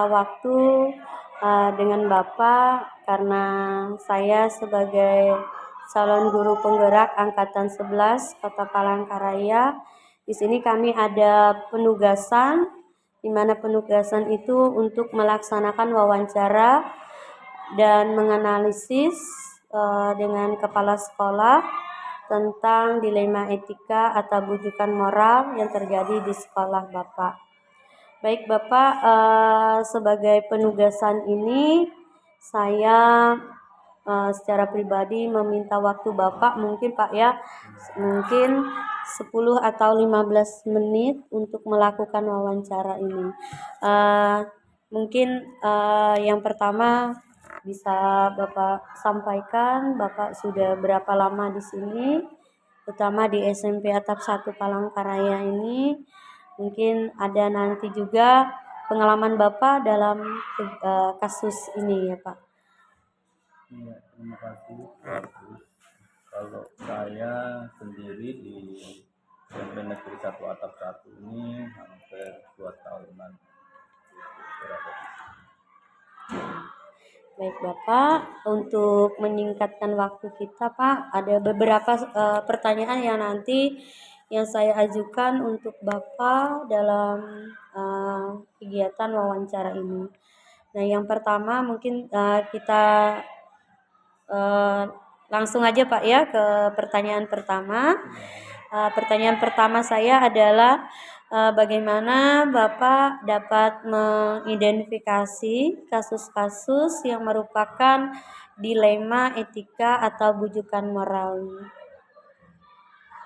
meminta waktu dengan Bapak karena saya sebagai calon guru penggerak angkatan 11 Kota Palangkaraya. Di sini kami ada penugasan, di mana penugasan itu untuk melaksanakan wawancara dan menganalisis dengan kepala sekolah tentang dilema etika atau bujukan moral yang terjadi di sekolah Bapak. Baik Bapak, sebagai penugasan ini saya secara pribadi meminta waktu Bapak mungkin Pak ya, mungkin 10 atau 15 menit untuk melakukan wawancara ini. Mungkin yang pertama bisa Bapak sampaikan, Bapak sudah berapa lama di sini, terutama di SMP Atap 1 Palangkaraya ini. Mungkin ada nanti juga pengalaman Bapak dalam kasus ini ya Pak. Iya, terima kasih. Kalau saya sendiri di SMP Negeri 1 Atap 1 ini hampir 2 tahunan berada di sini. Baik Bapak, untuk menyingkatkan waktu kita Pak, ada beberapa pertanyaan yang nanti yang saya ajukan untuk Bapak dalam kegiatan wawancara ini. Nah yang pertama mungkin kita langsung aja Pak ya ke pertanyaan pertama. Pertanyaan pertama saya adalah bagaimana Bapak dapat mengidentifikasi kasus-kasus yang merupakan dilema etika atau bujukan moral?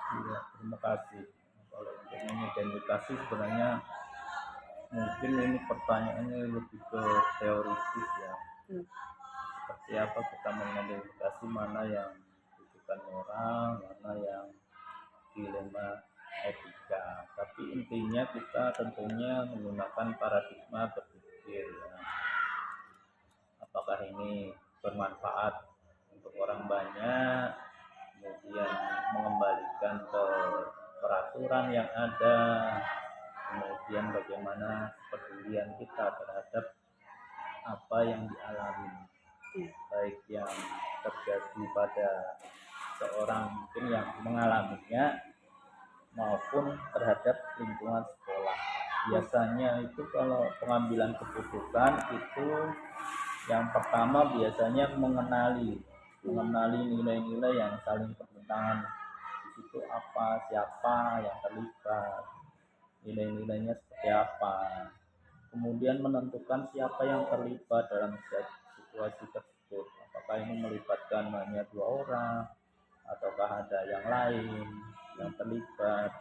Iya, terima kasih. Kalau untuk mengidentifikasi sebenarnya mungkin ini pertanyaannya lebih ke teoritis ya. Seperti apa kita mengidentifikasi mana yang bujukan moral, mana yang dilema etika. Tapi intinya kita tentunya menggunakan paradigma berpikir ya. Apakah ini bermanfaat untuk orang banyak, kemudian mengembalikan ke peraturan yang ada, kemudian bagaimana kepedulian kita terhadap apa yang dialami, baik yang terjadi pada seorang mungkin yang mengalaminya maupun terhadap lingkungan sekolah. Biasanya itu kalau pengambilan keputusan itu yang pertama biasanya mengenali nilai-nilai yang saling bertentangan. Di situ apa, siapa yang terlibat, nilai-nilainya seperti apa. Kemudian menentukan siapa yang terlibat dalam situasi tersebut. Apakah ini melibatkan hanya 2 orang ataukah ada yang lain yang terlibat.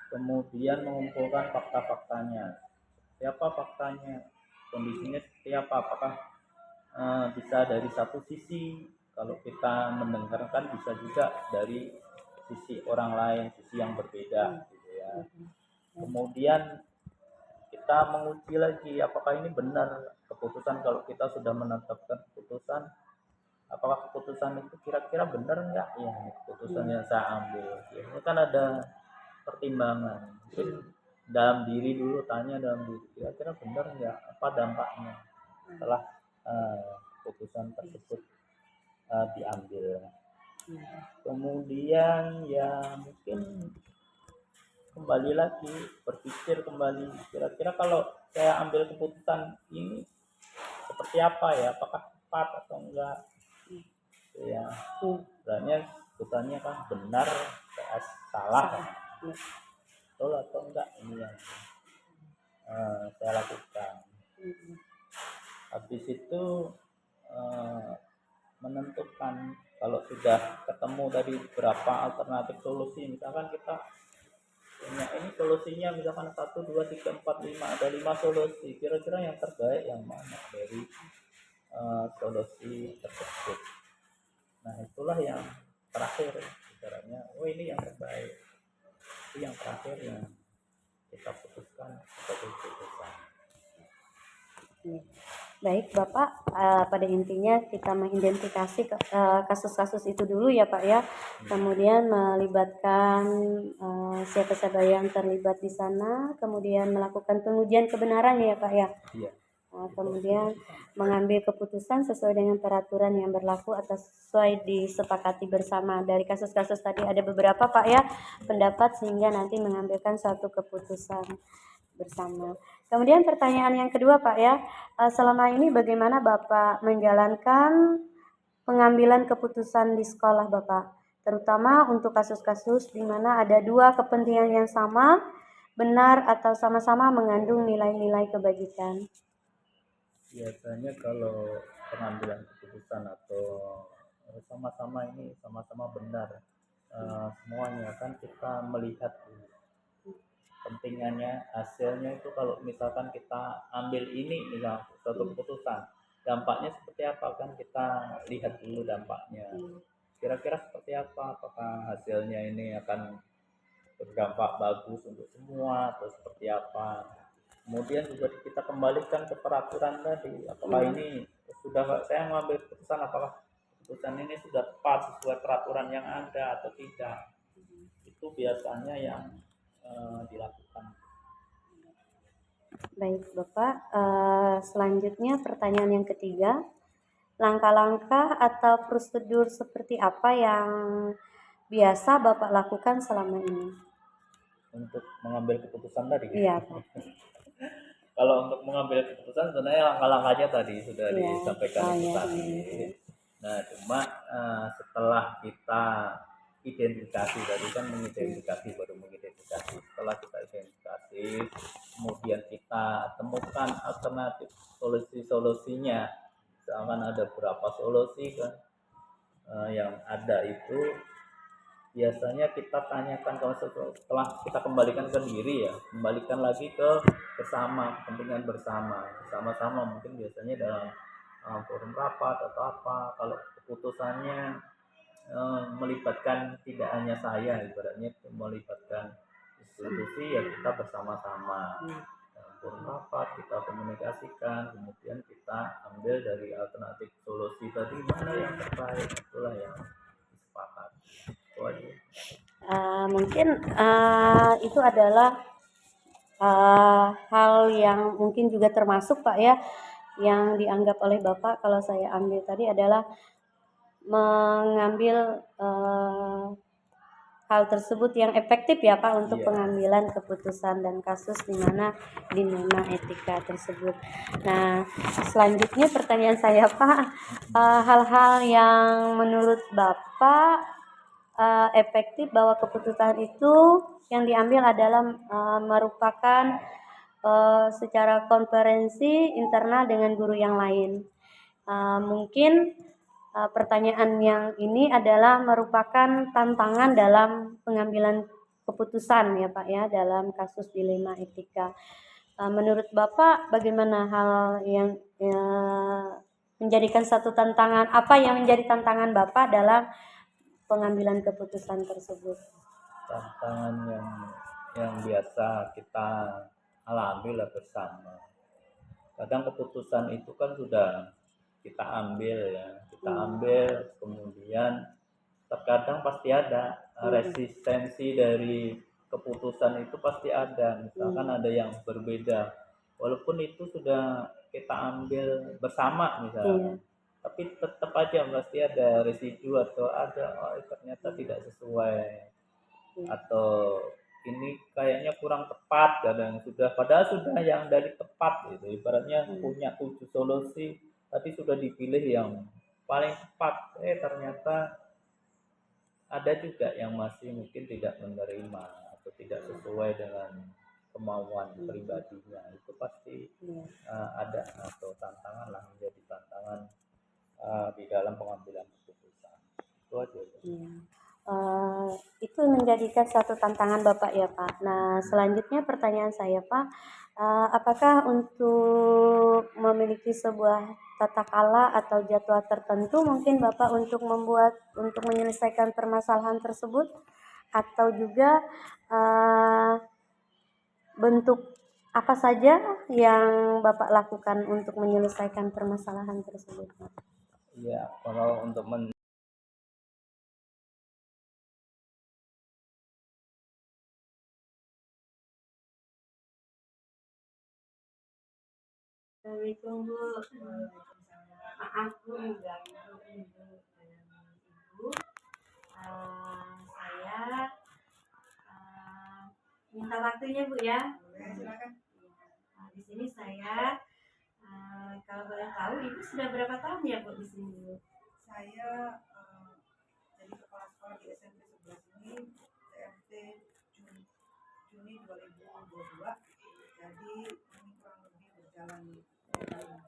Kemudian mengumpulkan fakta-faktanya. Siapa faktanya? Kondisinya seperti apa? Apakah bisa dari satu sisi, kalau kita mendengarkan bisa juga dari sisi orang lain, sisi yang berbeda gitu ya. Kemudian kita menguji lagi apakah ini benar keputusan. Kalau kita sudah menetapkan keputusan, apakah keputusan itu kira-kira benar enggak ya keputusan yang saya ambil. Ini kan ada pertimbangan. Mungkin dalam diri dulu, tanya dalam diri, kira-kira benar enggak, apa dampaknya setelah keputusan tersebut diambil. Kemudian ya mungkin kembali lagi berpikir kembali, kira-kira kalau saya ambil keputusan ini seperti apa ya, apakah tepat atau enggak ya. Sebenarnya keputusannya kan benar salah, betul atau enggak, ini yang saya lakukan. Habis itu menentukan, kalau sudah ketemu dari beberapa alternatif solusi, misalkan kita punya ini solusinya misalkan 1, 2, 3, 4, 5, ada 5 solusi, kira-kira yang terbaik yang mana dari solusi tersebut. Nah itulah yang terakhir caranya, oh ini yang terbaik, itu yang terakhir yang kita putuskan sebagai putusan. Baik Bapak, pada intinya kita mengidentifikasi kasus-kasus itu dulu ya Pak ya, kemudian melibatkan siapa-siapa yang terlibat di sana, kemudian melakukan pengujian kebenaran ya Pak ya. Iya. Kemudian mengambil keputusan sesuai dengan peraturan yang berlaku atau sesuai disepakati bersama. Dari kasus-kasus tadi ada beberapa Pak ya pendapat sehingga nanti mengambilkan suatu keputusan bersama. Kemudian pertanyaan yang kedua Pak ya, selama ini bagaimana Bapak menjalankan pengambilan keputusan di sekolah Bapak? Terutama untuk kasus-kasus di mana ada dua kepentingan yang sama, benar atau sama-sama mengandung nilai-nilai kebajikan. Biasanya kalau pengambilan keputusan atau sama-sama ini sama-sama benar, semuanya kan kita melihat pentingannya, hasilnya itu. Kalau misalkan kita ambil ini misal suatu keputusan, dampaknya seperti apa kan kita lihat dulu dampaknya. Kira-kira seperti apa, apakah hasilnya ini akan berdampak bagus untuk semua atau seperti apa. Kemudian juga kita kembalikan ke peraturan tadi, apakah ini sudah saya mengambil keputusan, apakah keputusan ini sudah tepat sesuai peraturan yang ada atau tidak. Itu biasanya yang dilakukan. Baik Bapak, selanjutnya pertanyaan yang ketiga, langkah-langkah atau prosedur seperti apa yang biasa Bapak lakukan selama ini? Untuk mengambil keputusan tadi. Iya Pak. Kalau untuk mengambil keputusan sebenarnya langkah-langkahnya tadi sudah Iya. disampaikan Oh, itu ya. tadi. Nah, cuma setelah kita identifikasi tadi kan mengidentifikasi, baru mengidentifikasi. Setelah kita identifikasi, kemudian kita temukan alternatif solusi-solusinya. Misalkan ada berapa solusi kan yang ada itu, biasanya kita tanyakan, kalau setelah kita kembalikan ke diri ya, kembalikan lagi ke bersama, kepentingan bersama, sama-sama mungkin biasanya dalam forum rapat atau apa. Kalau keputusannya melibatkan tidak hanya saya, ibaratnya melibatkan institusi, ya kita bersama-sama dalam forum rapat kita komunikasikan, kemudian kita ambil dari alternatif solusi tadi mana yang terbaik, itulah yang disepakati. Mungkin itu adalah hal yang mungkin juga termasuk Pak ya, yang dianggap oleh Bapak kalau saya ambil tadi adalah mengambil hal tersebut yang efektif ya Pak untuk pengambilan keputusan dan kasus di mana dilema etika tersebut. Nah, selanjutnya pertanyaan saya Pak, hal-hal yang menurut Bapak efektif bahwa keputusan itu yang diambil adalah merupakan secara konferensi internal dengan guru yang lain. Mungkin pertanyaan yang ini adalah merupakan tantangan dalam pengambilan keputusan ya Pak ya dalam kasus dilema etika. Menurut Bapak bagaimana hal yang menjadikan satu tantangan, apa yang menjadi tantangan Bapak dalam pengambilan keputusan tersebut? Tantangan yang biasa kita alami lah bersama. Kadang keputusan itu kan sudah kita ambil ya, kita ambil, kemudian terkadang pasti ada resistensi dari keputusan itu, pasti ada. Misalkan ada yang berbeda, walaupun itu sudah kita ambil bersama misalnya, tapi tetap aja pasti ada residu atau ada ternyata tidak sesuai, atau ini kayaknya kurang tepat, kadang sudah padahal sudah yang dari tepat gitu, ibaratnya punya 7 solusi tapi sudah dipilih yang paling tepat, ternyata ada juga yang masih mungkin tidak menerima atau tidak sesuai dengan kemauan pribadinya. Itu pasti ada, atau tantangan lah, menjadi tantangan di dalam pengambilan keputusan. Itu aja. Itu menjadikan satu tantangan Bapak ya Pak. Nah, selanjutnya pertanyaan saya Pak, apakah untuk memiliki sebuah tata kala atau jadwal tertentu mungkin Bapak untuk menyelesaikan permasalahan tersebut, atau juga bentuk apa saja yang Bapak lakukan untuk menyelesaikan permasalahan tersebut? Iya, kalau untuk Assalamualaikum Bu. Waalaikumsalam. Maaf Bu mengganggu Ibu dan Ibu. Saya minta waktunya Bu ya. Boleh, silakan. Di sini saya kalau boleh tahu Ibu sudah berapa tahun ya Bu di sini Bu? Saya jadi kepala sekolah di SMP 11 ini CMT Juni 2022. Jadi ini kurang lebih berjalan 2 tahun.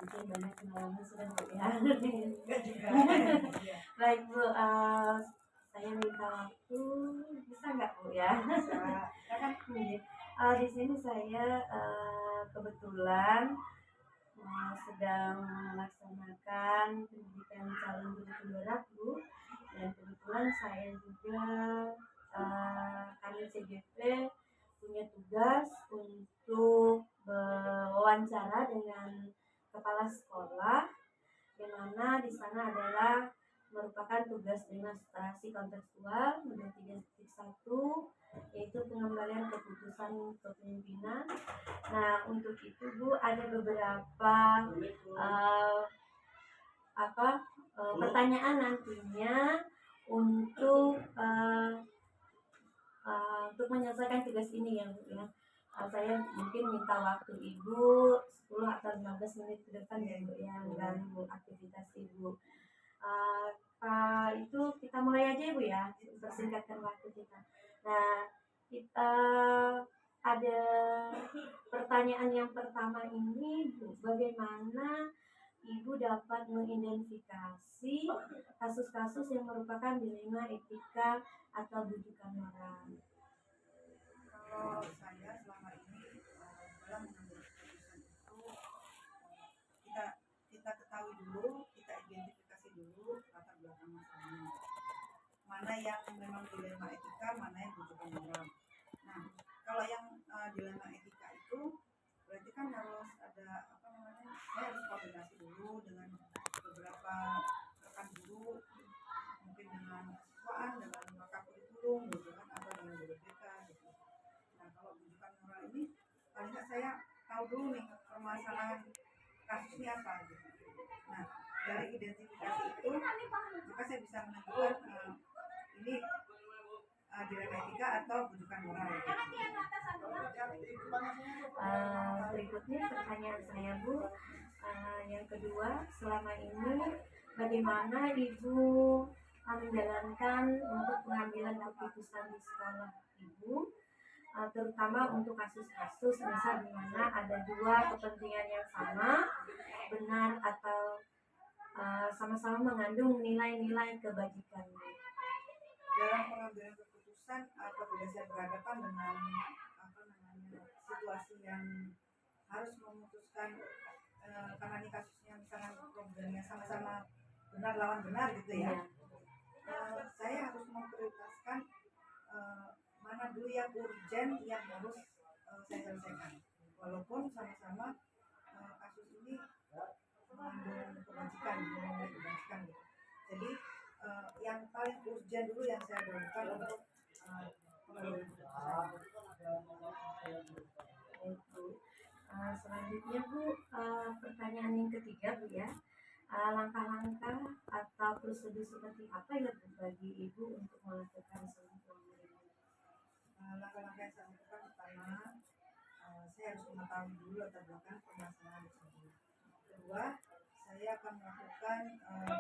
Mungkin banyak pengalaman sudah Bu ya. Enggak juga. Iya. Baik Bu, saya minta waktu, bisa nggak Bu ya? Bisa. Di sini saya kebetulan sedang melaksanakan pendidikan calon guru penggerak Bu, dan kebetulan saya juga kami CGP punya tugas untuk berwawancara dengan kepala sekolah, di mana di sana adalah merupakan tugas demonstrasi kontekstual model 3.1, yaitu pengembalian keputusan kepemimpinan. Nah, untuk itu Bu ada beberapa pertanyaan nantinya untuk menyelesaikan tugas ini ya Bu ya. Saya mungkin minta waktu Ibu 10 atau 15 menit ke depan ya Bu ya, mengganggu aktivitas Ibu. Itu kita mulai aja Bu ya, persingkatkan waktu kita. Nah, kita ada pertanyaan yang pertama ini Bu, bagaimana Ibu dapat mengidentifikasi kasus-kasus yang merupakan dilema etika atau bujukan moral? Kalau saya selama ini dalam mengambil keputusan itu kita ketahui dulu, kita identifikasi dulu latar belakang masalahnya. Mana yang memang dilema etika, mana yang bujukan moral. Nah, kalau yang dilema etika itu berarti kan harus ada saya harus koordinasi dulu dengan beberapa rekan guru, mungkin dengan siswaan, dengan maka kurikulum gitu kan, atau dengan guru BK gitu. Nah, kalau bujukan moral ini paling nggak saya tahu dulu nih permasalahan kasusnya apa gitu. Nah, dari identifikasi itu maka saya bisa menentukan ini dilema etika atau bujukan moral. Berikutnya pertanyaan saya Bu, yang kedua, selama ini bagaimana Ibu menjalankan untuk pengambilan keputusan di sekolah Ibu, terutama untuk kasus-kasus misal di mana ada dua kepentingan yang sama, benar atau sama-sama mengandung nilai-nilai kebajikan. Dalam pengambilan keputusan apabila saya berhadapan dengan situasi yang harus memutuskan karena ini kasusnya misalnya problemnya sama-sama benar lawan benar gitu ya, saya harus memprioritaskan mana dulu yang urgen yang harus saya selesaikan, walaupun sama-sama kasus ini mengandung kebajikan gitu. Jadi yang paling urgen dulu yang saya lakukan untuk selanjutnya Bu, pertanyaan yang ketiga Bu ya, langkah-langkah atau prosedur seperti apa ya Bu bagi Ibu untuk melakukan sebuah langkah-langkah yang saya lakukan pertama, saya harus mengetahui dulu latar belakang permasalahan tersebut. Kedua, saya akan melakukan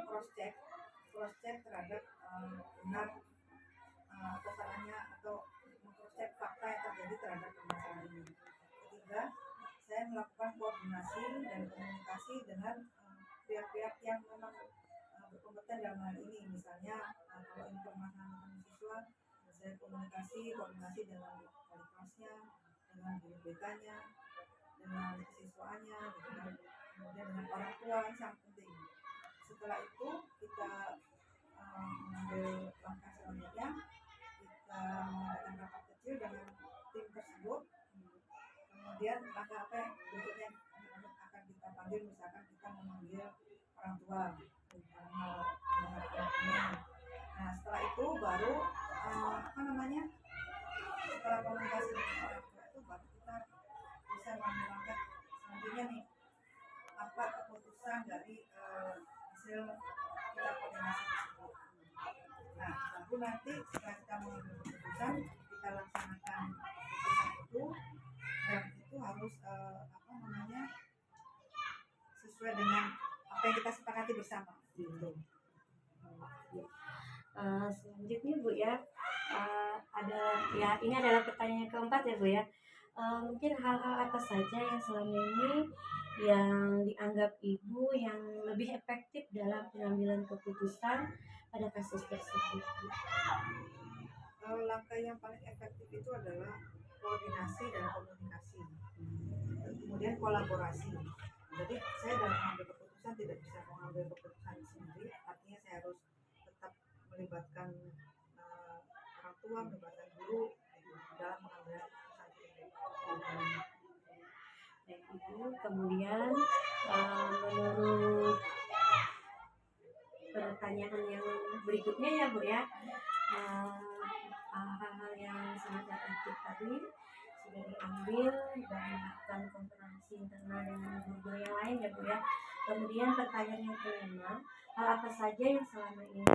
cross check terhadap benar atau salahnya atau cross check fakta yang terjadi terhadap permasalahan ini. Ketiga, saya melakukan koordinasi dan komunikasi dengan pihak-pihak yang memang berkompeten dalam hal ini. Misalnya kalau informasi tentang siswa, saya koordinasi dengan wali kelasnya, dengan guru BK-nya, dengan siswaannya, kemudian dengan orang tua, yang sangat penting. Setelah itu kita mengambil langkah selanjutnya, kita mengadakan rapat kecil dengan tim tersebut. Kemudian langkah apa yang berikutnya akan kita panggil, misalkan kita memanggil orang tua dalam hal ini. Nah, setelah itu baru setelah komunikasi dengan orang tua itu baru kita bisa mengambil langkah tentunya nih apa keputusan dari hasil kita koordinasi tersebut. Nah, baru nanti setelah kita mengambil keputusan, kita laksanakan keputusan itu, dan itu harus sesuai dengan apa yang kita sepakati bersama. Gitu. Selanjutnya Bu ya, ada ya, ini adalah pertanyaan keempat ya Bu ya. Mungkin hal-hal apa saja yang selama ini yang dianggap Ibu yang lebih efektif dalam pengambilan keputusan pada kasus tersebut? Langkah yang paling efektif itu adalah koordinasi dan komunikasi, kemudian kolaborasi. Jadi saya dalam mengambil keputusan tidak bisa mengambil keputusan sendiri, artinya saya harus tetap melibatkan orang tua, melibatkan guru dalam mengambil keputusan tersebut. Baik Ibu, kemudian menurut pertanyaan yang berikutnya ya Bu ya, hal-hal yang sangat efektif tadi sudah diambil dan melakukan konferensi internal dengan guru yang lain ya Bu ya. Kemudian pertanyaan yang kelima, hal apa saja yang selama ini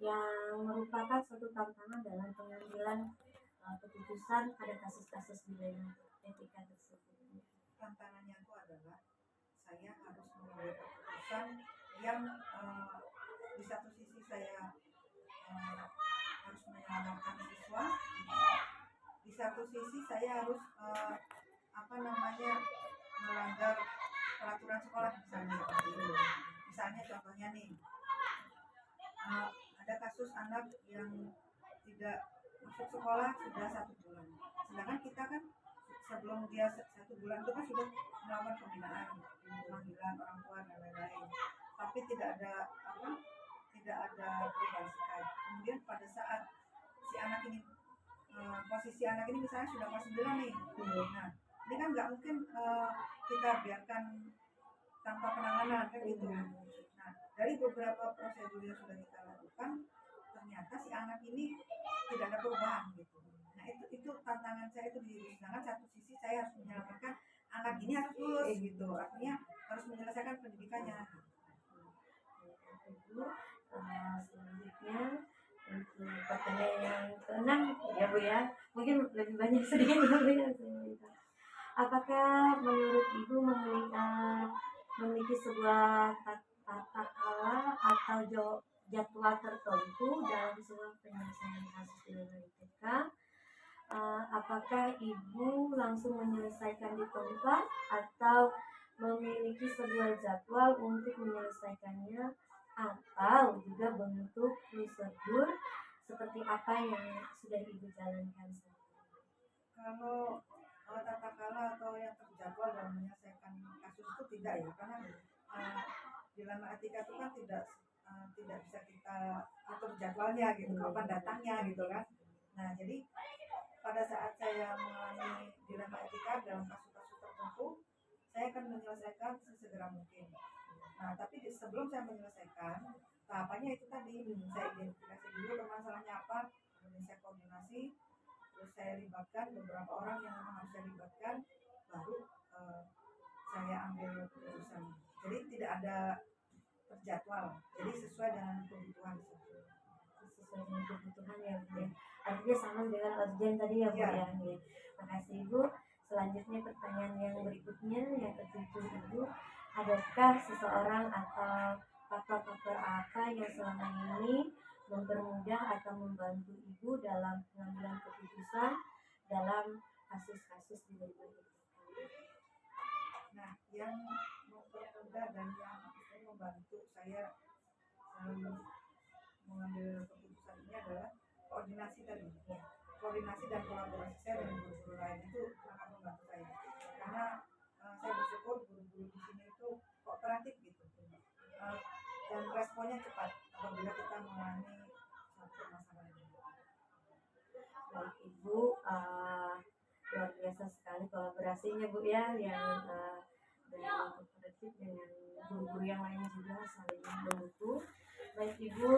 yang merupakan suatu tantangan dalam pengambilan keputusan pada kasus-kasus dilema etika tersebut? Tantangannya itu adalah saya harus mengambil keputusan yang di satu sisi saya harus menyelamatkan siswa, di satu sisi saya harus melanggar peraturan sekolah misalnya contohnya nih, ada kasus anak yang tidak masuk sekolah sudah 1 bulan, sedangkan kita kan sebelum dia 1 bulan itu kan sudah melakukan pembinaan, pemanggilan orang tua dan lain-lain, tapi tidak ada perubahan sikap. Kemudian pada saat si anak ini posisi anak ini misalnya sudah kelas 9 nih, nah ini kan nggak mungkin kita biarkan tanpa penanganan kan gitu. Nah, dari beberapa prosedur yang sudah kita lakukan, ternyata si anak ini tidak ada perubahan gitu. Nah, itu tantangan saya itu di sedangkan satu sisi saya harus menyelamatkan anak ini harus lulus gitu, artinya harus menyelesaikan pendidikannya. Selanjutnya untuk pertanyaan yang keenam ya Bu ya, mungkin lebih banyak sedikit Bu ya. Apakah menurut Ibu memiliki sebuah tata cara atau jadwal tertentu dalam sebuah penyelesaian kasus dilema etika? Apakah Ibu langsung menyelesaikan di tempat atau memiliki sebuah jadwal untuk menyelesaikannya, atau juga bentuk prosedur seperti apa yang sudah Ibu jalankan sebelumnya? Kalau tata cara atau yang terjadwal dalam menyelesaikan kasus itu tidak ya, karena dilema etika itu kan tidak bisa kita atur jadwalnya gitu, kapan datangnya gitu kan. Nah, jadi pada saat saya mengalami dilema etika dalam kasus-kasus tertentu, saya akan menyelesaikan sesegera mungkin. Nah, tapi sebelum saya menyelesaikan, tahapannya itu tadi, saya identifikasi dulu permasalahannya apa, kemudian saya koordinasi, terus saya libatkan beberapa orang yang memang harus saya libatkan, baru saya ambil keputusan. Jadi tidak ada terjadwal, jadi sesuai dengan kebutuhan. Sesuai dengan kebutuhan ya Bu ya. Artinya sama dengan urgent tadi ya Bu ya. Makasih Ibu. Selanjutnya pertanyaan yang berikutnya yang ketujuh Ibu, adakah seseorang atau faktor-faktor apa yang selama ini mempermudah atau membantu Ibu dalam pengambilan keputusan dalam kasus-kasus di luar itu? Nah, yang mempermudah dan yang membantu saya mengambil keputusan ini adalah koordinasi tadi. Koordinasi dan kolaborasi saya dengan guru-guru lain itu sangat membantu saya, karena saya bersyukur guru-guru di sini itu kooperatif gitu, dan responnya cepat apabila kita mengalami suatu masalah ini. Baik Ibu, luar biasa sekali kolaborasinya Bu ya, yang dengan kooperatif dengan guru-guru yang lain juga saling mendukung. Baik Ibu,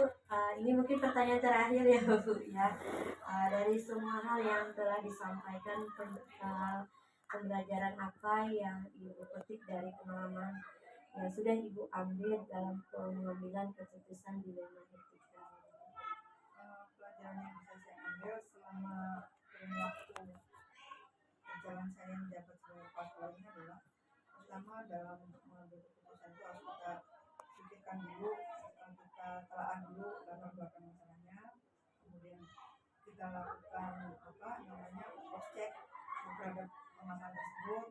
ini mungkin pertanyaan terakhir ya Bu ya. Dari semua hal yang telah disampaikan pembelajaran apa yang Ibu petik dari pengalaman yang sudah Ibu ambil dalam pengambilan keputusan di Lema Etika. Pelajaran yang bisa saya ambil selama kurun waktu perjalanan saya menjabat sebagai kepala sekolah ini adalah pertama dalam mengambil keputusan itu harus kita pikirkan dulu, kita telaah dulu latar belakang masalahnya, kemudian kita lakukan cross check terhadap permasalahan tersebut,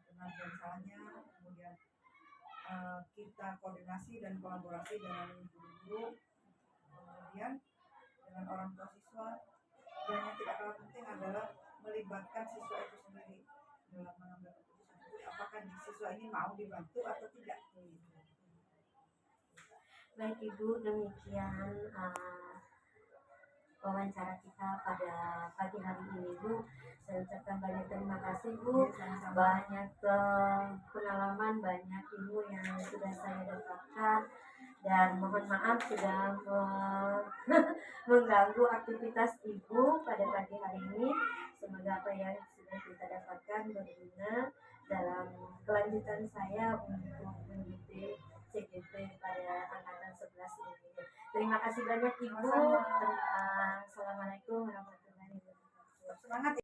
benar dan salahnya, kemudian kita koordinasi dan kolaborasi dengan guru-guru, kemudian dengan orang tua siswa, dan yang tidak kalah penting adalah melibatkan siswa itu sendiri dalam mengambil keputusan itu, apakah siswa ini mau dibantu atau tidak. Baik Ibu, demikian wawancara kita pada pagi hari ini Bu. Saya ucapkan banyak terima kasih Bu. Banyak pengalaman, banyak ilmu yang sudah saya dapatkan, dan mohon maaf sudah mengganggu aktivitas Ibu pada pagi hari ini. Semoga apa yang sudah kita dapatkan berguna dalam kelanjutan saya untuk mengikuti CGP pada angkatan 11 ini. Terima kasih banyak Ibu. Assalamualaikum warahmatullahi wabarakatuh. Semangat.